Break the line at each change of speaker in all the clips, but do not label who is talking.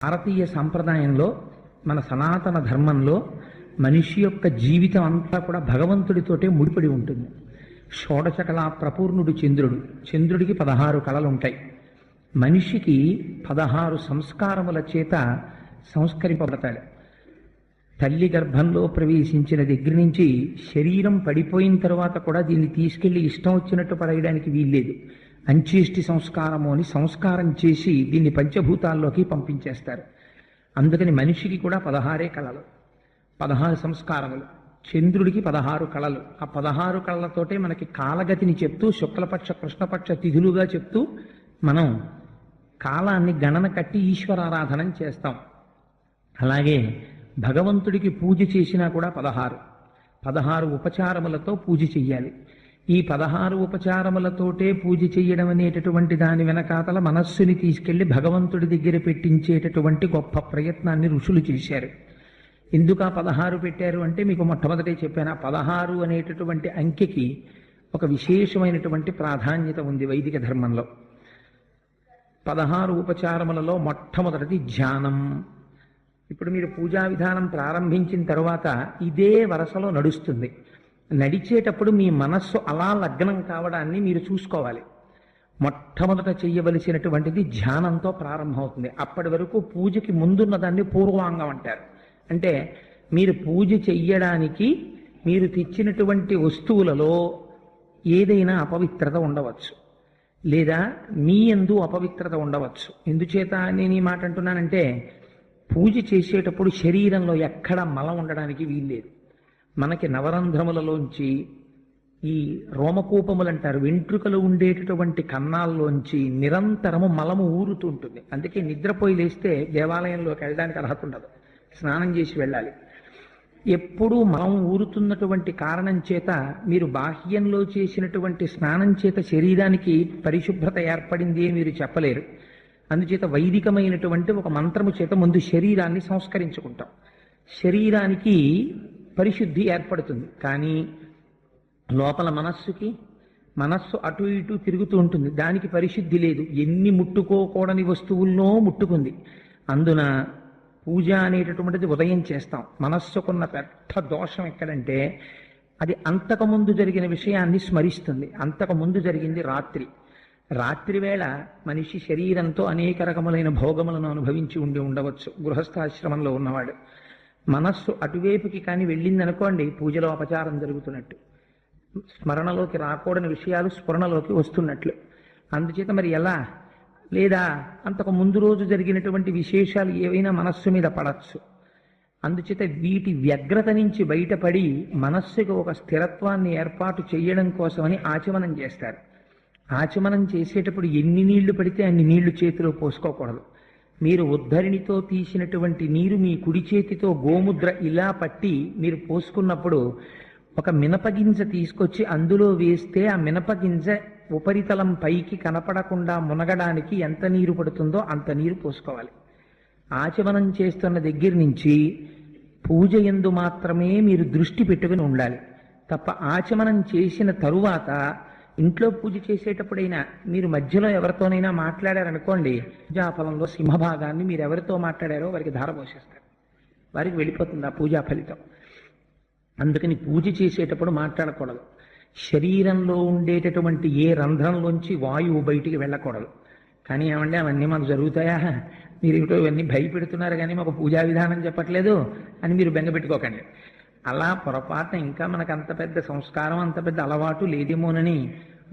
భారతీయ సాంప్రదాయంలో మన సనాతన ధర్మంలో మనిషి యొక్క జీవితం అంతా కూడా భగవంతుడితోటే ముడిపడి ఉంటుంది. షోడశకళా ప్రపూర్ణుడు చంద్రుడు. చంద్రుడికి 16 కళలు ఉంటాయి. మనిషికి 16 సంస్కారముల చేత సంస్కరింపబడతాడు. తల్లి గర్భంలో ప్రవేశించిన దగ్గర నుంచి శరీరం పడిపోయిన తర్వాత కూడా దీన్ని తీసుకెళ్లి ఇష్టం వచ్చినట్టు పడేయడానికి వీల్లేదు. అంచేష్టి సంస్కారము అని సంస్కారం చేసి దీన్ని పంచభూతాల్లోకి పంపించేస్తారు. అందుకని మనిషికి కూడా 16 కళలు, 16 సంస్కారములు. చంద్రుడికి 16 కళలు. ఆ 16 కళలతోటే మనకి కాలగతిని చెప్తూ శుక్లపక్ష కృష్ణపక్ష తిథులుగా చెప్తూ మనం కాలాన్ని గణన కట్టి ఈశ్వరారాధన చేస్తాం. అలాగే భగవంతుడికి పూజ చేసినా కూడా 16 ఉపచారములతో పూజ చెయ్యాలి. ఈ 16 ఉపచారములతోటే పూజ చెయ్యడం అనేటటువంటి దాని వెనకాతల మనస్సుని తీసుకెళ్లి భగవంతుడి దగ్గర పెట్టించేటటువంటి గొప్ప ప్రయత్నాన్ని ఋషులు చేశారు. ఎందుకు ఆ 16 పెట్టారు అంటే మీకు మొట్టమొదటే చెప్పాను. ఆ 16 అనేటటువంటి అంకెకి ఒక విశేషమైనటువంటి ప్రాధాన్యత ఉంది వైదిక ధర్మంలో. 16 ఉపచారములలో మొట్టమొదటిది ధ్యానం. ఇప్పుడు మీరు పూజా విధానం ప్రారంభించిన తర్వాత ఇదే వరసలో నడుస్తుంది. నడిచేటప్పుడు మీ మనస్సు అలా లగ్నం కావడాన్ని మీరు చూసుకోవాలి. మొట్టమొదట చెయ్యవలసినటువంటిది ధ్యానంతో ప్రారంభమవుతుంది. అప్పటి వరకు పూజకి ముందున్న దాన్ని పూర్వాంగం అంటారు. అంటే మీరు పూజ చెయ్యడానికి మీరు తెచ్చినటువంటి వస్తువులలో ఏదైనా అపవిత్రత ఉండవచ్చు, లేదా మీ యందు అపవిత్రత ఉండవచ్చు. ఎందుచేత నేను ఈ మాట అంటున్నానంటే, పూజ చేసేటప్పుడు శరీరంలో ఎక్కడ మలం ఉండడానికి వీల్లేదు. మనకి నవరంధ్రములలోంచి ఈ రోమకూపములు అంటారు, వెంట్రుకలు ఉండేటటువంటి కన్నాల్లోంచి నిరంతరము మలము ఊరుతూ ఉంటుంది. అందుకే నిద్రపోయి లేస్తే దేవాలయంలోకి వెళ్ళడానికి అర్హత ఉండదు, స్నానం చేసి వెళ్ళాలి. ఎప్పుడూ మలం ఊరుతున్నటువంటి కారణం చేత మీరు బాహ్యంలో చేసినటువంటి స్నానం చేత శరీరానికి పరిశుభ్రత ఏర్పడింది అని మీరు చెప్పలేరు. అందుచేత వైదికమైనటువంటి ఒక మంత్రము చేత ముందు శరీరాన్ని సంస్కరించుకుంటాం. శరీరానికి పరిశుద్ధి ఏర్పడుతుంది. కానీ లోపల మనస్సు అటు ఇటు తిరుగుతూ ఉంటుంది, దానికి పరిశుద్ధి లేదు. ఎన్ని ముట్టుకోకూడని వస్తువుల్లో ముట్టుకుంది. అందున పూజ అనేటటువంటిది ఉదయం చేస్తాం. మనస్సుకున్న పెద్ద దోషం ఎక్కడంటే, అది అంతకుముందు జరిగిన విషయాన్ని స్మరిస్తుంది. అంతకుముందు జరిగింది రాత్రి వేళ మనిషి శరీరంతో అనేక రకములైన భోగములను అనుభవించి ఉండవచ్చు. గృహస్థాశ్రమంలో ఉన్నవాడు మనస్సు అటువైపుకి కానీ వెళ్ళిందనుకోండి, పూజలో అపచారం జరుగుతున్నట్టు, స్మరణలోకి రాకూడని విషయాలు స్ఫురణలోకి వస్తున్నట్లు. అందుచేత మరి ఎలా? లేదా అంతకు ముందు రోజు జరిగినటువంటి విశేషాలు ఏవైనా మనస్సు మీద పడచ్చు. అందుచేత వీటి వ్యగ్రత నుంచి బయటపడి మనస్సుకు ఒక స్థిరత్వాన్ని ఏర్పాటు చేయడం కోసమని ఆచమనం చేస్తారు. ఆచమనం చేసేటప్పుడు ఎన్ని నీళ్లు పడితే అన్ని నీళ్లు చేతిలో పోసుకోకూడదు. మీరు ఉద్ధరిణితో తీసినటువంటి నీరు మీ కుడి చేతితో గోముద్ర ఇలా పట్టి మీరు పోసుకున్నప్పుడు ఒక మినపగింజ తీసుకొచ్చి అందులో వేస్తే ఆ మినపగింజ ఉపరితలం పైకి కనపడకుండా మునగడానికి ఎంత నీరు పడుతుందో అంత నీరు పోసుకోవాలి. ఆచమనం చేస్తున్న దగ్గర నుంచి పూజ యందు మాత్రమే మీరు దృష్టి పెట్టుకుని ఉండాలి తప్ప, ఆచమనం చేసిన తరువాత ఇంట్లో పూజ చేసేటప్పుడైనా మీరు మధ్యలో ఎవరితోనైనా మాట్లాడారనుకోండి, పూజాఫలంలో సింహభాగాన్ని మీరు ఎవరితో మాట్లాడారో వారికి ధార పోసేస్తారు, వారికి వెళ్ళిపోతుంది ఆ పూజా ఫలితం. అందుకని పూజ చేసేటప్పుడు మాట్లాడకూడదు. శరీరంలో ఉండేటటువంటి ఏ రంధ్రంలోంచి వాయువు బయటికి వెళ్ళకూడదు. కానీ ఏమంటే అవన్నీ మాకు జరుగుతాయా, మీరు ఏమిటో ఇవన్నీ భయపెడుతున్నారు కానీ మాకు పూజా విధానం చెప్పట్లేదు అని మీరు బెంగపెట్టుకోకండి. అలా పొరపాటున ఇంకా మనకు అంత పెద్ద సంస్కారం, అంత పెద్ద అలవాటు లేదేమోనని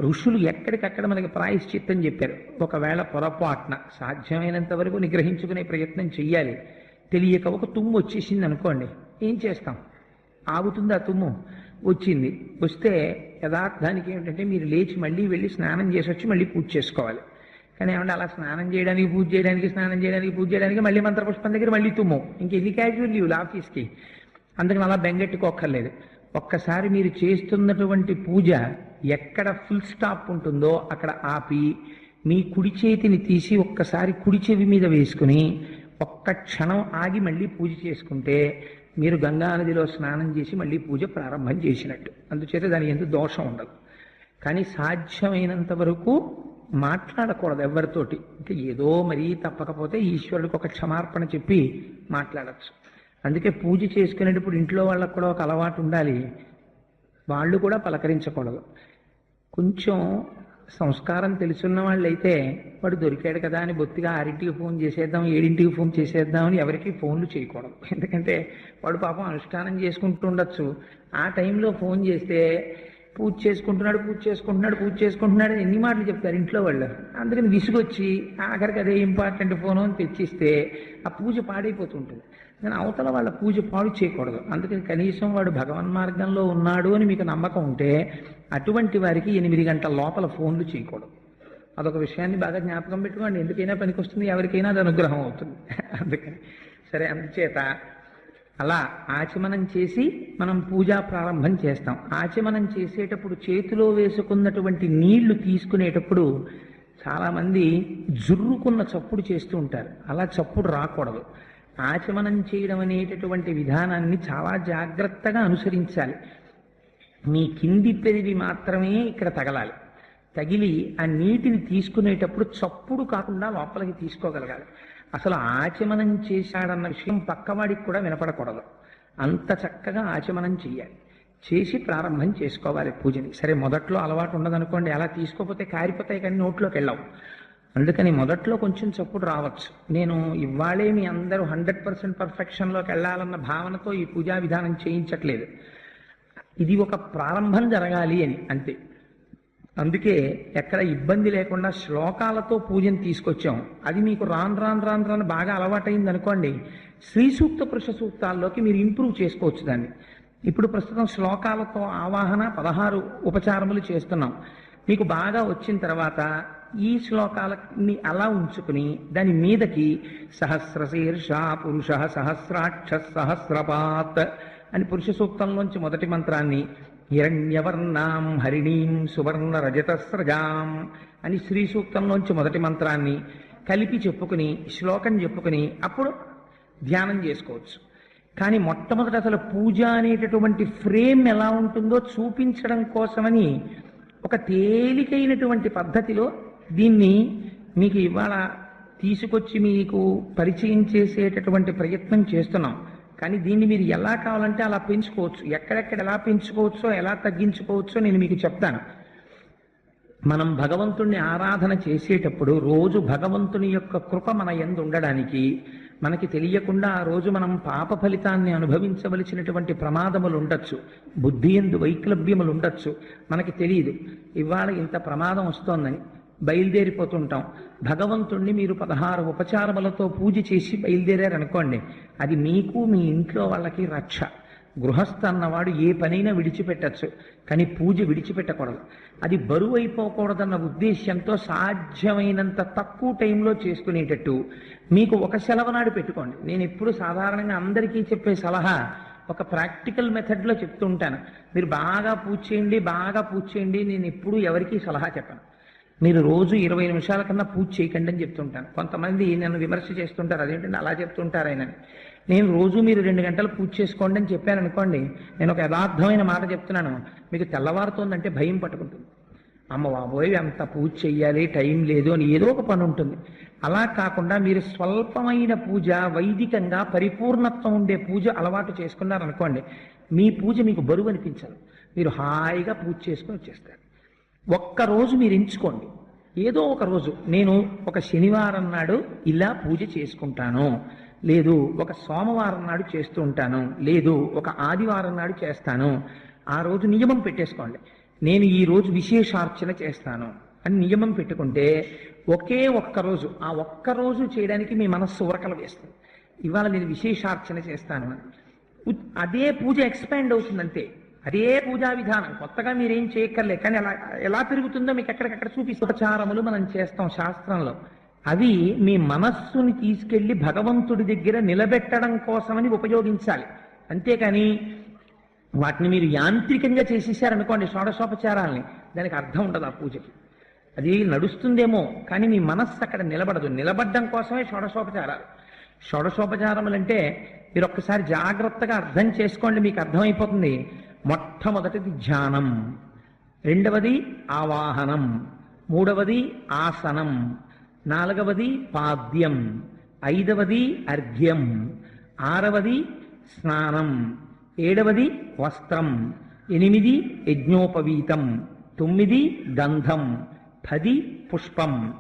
ఋషులు ఎక్కడికక్కడ మనకి ప్రాయశ్చిత్తం చెప్పారు. ఒకవేళ పొరపాటున సాధ్యమైనంత వరకు నిగ్రహించుకునే ప్రయత్నం చెయ్యాలి. తెలియక ఒక తుమ్ము వచ్చేసింది అనుకోండి, ఏం చేస్తాం? ఆగుతుంది ఆ తుమ్ము. వస్తే యథార్థానికి ఏమిటంటే మీరు లేచి మళ్ళీ వెళ్ళి స్నానం చేసి వచ్చి మళ్ళీ పూజ చేసుకోవాలి. కానీ ఏమంటే అలా స్నానం చేయడానికి పూజ చేయడానికి మళ్ళీ మంత్రపుష్పం దగ్గర మళ్ళీ తుమ్ము, ఇంకెన్ని క్యాజువల్ లీవ్లు ఆఫీస్కి. అందుకని అలా బెంగెట్టుకోక్కర్లేదు. ఒక్కసారి మీరు చేస్తున్నటువంటి పూజ ఎక్కడ ఫుల్ స్టాప్ ఉంటుందో అక్కడ ఆపి మీ కుడి చేతిని తీసి ఒక్కసారి కుడి చెవి మీద వేసుకుని ఒక్క క్షణం ఆగి మళ్ళీ పూజ చేసుకుంటే మీరు గంగా నదిలో స్నానం చేసి మళ్ళీ పూజ ప్రారంభం చేసినట్టు. అందుచేత దాని ఎందుకు దోషం ఉండదు. కానీ సాధ్యమైనంత వరకు మాట్లాడకూడదు ఎవరితోటి. ఇంకా ఏదో మరీ తప్పకపోతే ఈశ్వరుడికి ఒక క్షమార్పణ చెప్పి మాట్లాడచ్చు. అందుకే పూజ చేసుకునేటప్పుడు ఇంట్లో వాళ్ళకు కూడా ఒక అలవాటు ఉండాలి, వాళ్ళు కూడా పలకరించకూడదు. కొంచెం సంస్కారం తెలుసున్న వాళ్ళు అయితే వాడు దొరికాడు కదా అని బొత్తిగా 6ంటికి ఫోన్ చేసేద్దాం 7ంటికి ఫోన్ చేసేద్దామని ఎవరికి ఫోన్లు చేయకూడదు. ఎందుకంటే వాడు పాపం అనుష్ఠానం చేసుకుంటూ ఉండొచ్చు. ఆ టైంలో ఫోన్ చేస్తే పూజ చేసుకుంటున్నాడు ఎన్ని మాటలు చెప్తారు ఇంట్లో వాళ్ళు. అందుకని విసుగొచ్చి ఆఖరికి అదే ఇంపార్టెంట్ ఫోను అని తెచ్చిస్తే ఆ పూజ పాడైపోతుంటుంది. కానీ అవతల వాళ్ళ పూజ పాడు చేయకూడదు. అందుకని కనీసం వాడు భగవన్ మార్గంలో ఉన్నాడు అని మీకు నమ్మకం ఉంటే అటువంటి వారికి 8 గంటల లోపల ఫోన్లు చేయకూడదు. అదొక విషయాన్ని బాగా జ్ఞాపకం పెట్టుకోండి. ఎందుకైనా పనికొస్తుంది, ఎవరికైనా అది అనుగ్రహం అవుతుంది. అందుకని సరే, అందుచేత అలా ఆచమనం చేసి మనం పూజా ప్రారంభం చేస్తాం. ఆచమనం చేసేటప్పుడు చేతిలో వేసుకున్నటువంటి నీళ్లు తీసుకునేటప్పుడు చాలామంది జుర్రుకున్న చప్పుడు చేస్తూ ఉంటారు. అలా చప్పుడు రాకూడదు. ఆచమనం చేయడం అనేటటువంటి విధానాన్ని చాలా జాగ్రత్తగా అనుసరించాలి. మీ కింది పెరివి మాత్రమే ఇక్కడ తగలాలి. తగిలి ఆ నీటిని తీసుకునేటప్పుడు చప్పుడు కాకుండా లోపలికి తీసుకోగలగాలి. అసలు ఆచమనం చేశాడన్న విషయం పక్కవాడికి కూడా వినపడకూడదు. అంత చక్కగా ఆచమనం చెయ్యాలి. చేసి ప్రారంభం చేసుకోవాలి పూజని. సరే, మొదట్లో అలవాటు ఉండదనుకోండి, అలా తీసుకోకపోతే కారిపోతాయి కానీ నోట్లోకి వెళ్ళవు. అందుకని మొదట్లో కొంచెం చప్పుడు రావచ్చు. నేను ఇవాళే మీ అందరూ 100% పర్ఫెక్షన్లోకి వెళ్ళాలన్న భావనతో ఈ పూజా విధానం చేయించట్లేదు. ఇది ఒక ప్రారంభం జరగాలి అని అంతే. అందుకే ఎక్కడ ఇబ్బంది లేకుండా శ్లోకాలతో పూజను తీసుకొచ్చాం. అది మీకు రాను బాగా అలవాటైంది అనుకోండి, శ్రీ సూక్త పురుష సూక్తాల్లోకి మీరు ఇంప్రూవ్ చేసుకోవచ్చు దాన్ని. ఇప్పుడు ప్రస్తుతం శ్లోకాలతో ఆవాహన 16 ఉపచారములు చేస్తున్నాం. మీకు బాగా వచ్చిన తర్వాత ఈ శ్లోకాలని అలా ఉంచుకుని దాని మీదకి సహస్రశీర్ష పురుష సహస్రాక్ష సహస్రపాత్ అని పురుష సూక్తంలోంచి మొదటి మంత్రాన్ని, హిరణ్యవర్ణాం హరిణీం సువర్ణ రజతస్రజాం అని శ్రీ సూక్తంలోంచి మొదటి మంత్రాన్ని కలిపి చెప్పుకుని శ్లోకం చెప్పుకుని అప్పుడు ధ్యానం చేసుకోవచ్చు. కానీ మొట్టమొదట అసలు పూజ అనేటటువంటి ఫ్రేమ్ ఎలా ఉంటుందో చూపించడం కోసమని ఒక తేలికైనటువంటి పద్ధతిలో దీన్ని మీకు ఇవాళ తీసుకొచ్చి మీకు పరిచయం చేసేటటువంటి ప్రయత్నం చేస్తున్నాం. కానీ దీన్ని మీరు ఎలా కావాలంటే అలా పెంచుకోవచ్చు. ఎక్కడెక్కడ ఎలా పెంచుకోవచ్చో ఎలా తగ్గించుకోవచ్చో నేను మీకు చెప్తాను. మనం భగవంతుణ్ణి ఆరాధన చేసేటప్పుడు రోజు భగవంతుని యొక్క కృప మన యందు ఉండడానికి మనకి తెలియకుండా ఆ రోజు మనం పాప ఫలితాన్ని అనుభవించవలసినటువంటి ప్రమాదములు ఉండొచ్చు, బుద్ధి యందు వైక్లభ్యములు ఉండొచ్చు. మనకి తెలియదు ఇవాళ ఇంత ప్రమాదం వస్తోందని బయలుదేరిపోతుంటాం. భగవంతుణ్ణి మీరు 16 ఉపచారములతో పూజ చేసి బయలుదేరారనుకోండి, అది మీకు మీ ఇంట్లో వాళ్ళకి రక్ష. గృహస్థ అన్నవాడు ఏ పనైనా విడిచిపెట్టచ్చు, కానీ పూజ విడిచిపెట్టకూడదు. అది బరువు అయిపోకూడదన్న ఉద్దేశ్యంతో సాధ్యమైనంత తక్కువ టైంలో చేసుకునేటట్టు మీకు ఒక సెలవు నాడు పెట్టుకోండి. నేను ఎప్పుడు సాధారణంగా అందరికీ చెప్పే సలహా ఒక ప్రాక్టికల్ మెథడ్లో చెప్తూ ఉంటాను. మీరు బాగా పూజ చేయండి. నేను ఎప్పుడూ ఎవరికీ సలహా చెప్పను. మీరు రోజు 20 నిమిషాల కన్నా పూజ చేయకండి అని చెప్తుంటాను. కొంతమంది నన్ను విమర్శ చేస్తుంటారు, అదేంటంటే అలా చెప్తుంటారు ఆయన. నేను రోజు మీరు 2 గంటలు పూజ చేసుకోండి అని చెప్పాను అనుకోండి, నేను ఒక యథార్థమైన మాట చెప్తున్నాను, మీకు తెల్లవారుతోందంటే భయం పట్టుకుంటుంది. అమ్మ బాబోయ్ అంత పూజ చెయ్యాలి, టైం లేదు అని ఏదో ఒక పని ఉంటుంది. అలా కాకుండా మీరు స్వల్పమైన పూజ, వైదికంగా పరిపూర్ణత్వం ఉండే పూజ అలవాటు చేసుకున్నారనుకోండి, మీ పూజ మీకు బరువు అనిపించదు. మీరు హాయిగా పూజ చేసుకుని వచ్చేస్తారు. ఒక్కరోజు మీరు ఎంచుకోండి, ఏదో ఒక రోజు నేను ఒక శనివారం నాడు ఇలా పూజ చేసుకుంటాను, లేదు ఒక సోమవారం నాడు చేస్తూ ఉంటాను, లేదు ఒక ఆదివారం నాడు చేస్తాను. ఆ రోజు నియమం పెట్టేసుకోండి, నేను ఈ రోజు విశేషార్చన చేస్తాను అని నియమం పెట్టుకుంటే ఒకే ఒక్కరోజు, ఆ ఒక్కరోజు చేయడానికి మీ మనస్సు ఉరకలు వేస్తుంది. ఇవాళ నేను విశేషార్చన చేస్తాను అని అదే పూజ ఎక్స్పాండ్ అవుతుందంతే. అదే పూజా విధానం, కొత్తగా మీరేం చేయక్కర్లే. కానీ అలా ఎలా పెరుగుతుందో మీకు ఎక్కడికక్కడ ఉపచారములు మనం చేస్తాం శాస్త్రంలో. అవి మీ మనస్సుని తీసుకెళ్లి భగవంతుడి దగ్గర నిలబెట్టడం కోసమని ఉపయోగించాలి. అంతేకాని వాటిని మీరు యాంత్రికంగా చేసేసారనుకోండి షోడశోపచారాలని, దానికి అర్థం ఉండదు ఆ పూజకి. అది నడుస్తుందేమో కానీ మీ మనస్సు అక్కడ నిలబడదు. నిలబడడం కోసమే షోడశోపచారాలు. షోడశోపచారములంటే మీరు ఒక్కసారి జాగ్రత్తగా అర్థం చేసుకోండి, మీకు అర్థమైపోతుంది. మొట్టమొదటిది ధ్యానం, రెండవది ఆవాహనం, మూడవది ఆసనం, నాలుగవది పాద్యం, ఐదవది అర్ఘ్యం, ఆరవది స్నానం, ఏడవది వస్త్రం, 8 యజ్ఞోపవీతం, 9 గంధం, 10 పుష్పం,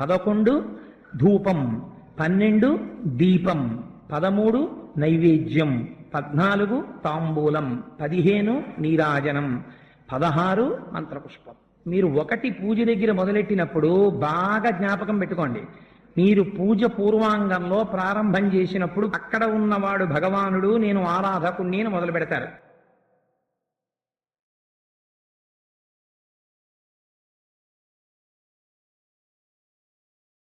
11 ధూపం, 12 దీపం, 13 నైవేద్యం, 14 తాంబూలం, 15 నీరాజనం, 16 మంత్రపుష్పం. మీరు ఒకటి పూజ దగ్గర మొదలెట్టినప్పుడు బాగా జ్ఞాపకం పెట్టుకోండి. మీరు పూజ పూర్వాంగంలో ప్రారంభం చేసినప్పుడు అక్కడ ఉన్నవాడు భగవానుడు, నేను ఆరాధకుణ్ణి మొదలు పెడతారు.